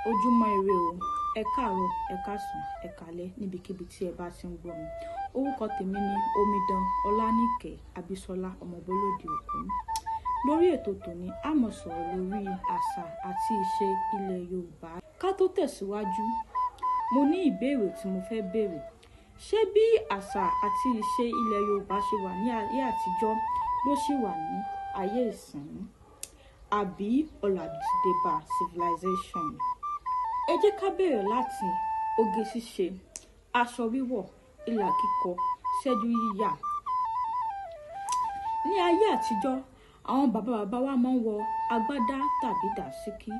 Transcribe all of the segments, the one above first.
Ojúmọ́ ire o, ẹ káàárọ̀, ẹ káàsán, ẹ káalẹ́ níbikíbi tí ẹ bá ti ń gbọ́ mi. Orúkọ tèmi ni Omidan Ọlánìkẹ́ Abísọ́lá Ọmọbọ́lódé Ògún. Lórí ètò tòní, a máa sọ̀rọ̀ lórí àṣà àti ìṣe ilẹ̀ Yorùbá. Ká tó tẹ̀síwájú, mo ní ìbéèrè tí mo fẹ́ béèrè. Ṣé bí àṣà àti ìṣe ilẹ̀ Yorùbá ṣe wà ní ayé àtijọ́ ló ṣì wà ní ayé ìsìn? Àbí ọ̀làjú ti dé bá civilization? Ẹ jẹ́ ká bẹ̀rẹ̀ láti oge ṣíṣe, aṣọ wíwọ̀, ìlà kíkọ, ṣẹ́jú yíyà. Ní ayé àtijọ́, àwọn bàbá wa máa ń wọ agbádá tàbí dàsíkí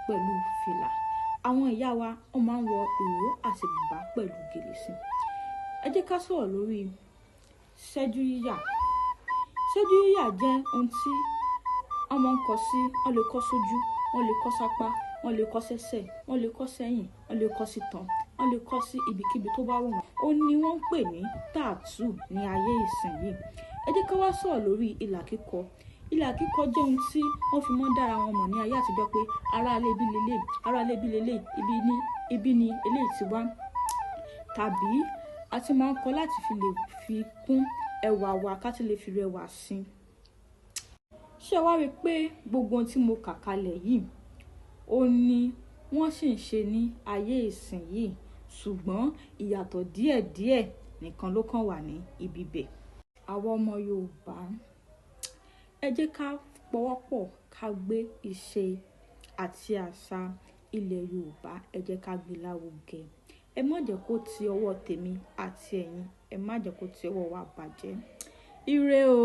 pẹ̀lú fìlà. Àwọn ìyá wa wọ́n máa ń wọ ìró àti bùbá pẹ̀lú gèlè sí. Ẹ jẹ́ ká sọ̀rọ̀ lórí ṣẹ́jú yíyà. Ṣẹ́jú yíyà jẹ́ ohun tí wọ́n máa ń kọ sí, wọ́n lè kọ sójú, wọ́n lè kọ sápá, wọ́n lè kọ sẹ́sẹ̀, wọ́n lè kọ sẹ́yìn, wọ́n lè kọ sítan, wọ́n lè kọ sí ibikíbi tó bá wù wọ́n. Ó ní wọ́n ń pè ní tattoo ní ayé ìsìn yìí. Ẹ jẹ́ ká wá sọ̀rọ̀ lórí ìlà kíkọ. Ìlà kíkọ jẹ́ ohun tí wọ́n fi máa ń dára wọn mọ̀ ní ayé àtijọ́ pé ará ilé bí lélẹ̀, ará ilé bí lélẹ̀, ibi ni eléyìí ti wá. Tàbí a ti máa ń kọ láti fi kún ẹwà wa, ká ti lè fi rẹwà sí i. Ṣé wá rí pé gbogbo ohun tí mo kà kalẹ̀ yìí ó ní wọ́n sì ń ṣe ní ayé ìsìn yìí, ṣùgbọ́n ìyàtọ̀ díẹ̀díẹ̀ nìkan ló kàn wà ní ibi bẹ̀. Àwọn ọmọ Yorùbá, ẹ jẹ́ ká pọwọ́pọ̀ ká gbé ìṣe àti àṣà ilẹ̀ Yorùbá, ẹ jẹ́ ká gbé lárugẹ. Ẹ má jẹ́ kó ti ọwọ́ tèmi àti ẹ̀yin, ẹ má jẹ́ kó ti ọwọ́ wa bàjẹ́. Ire o.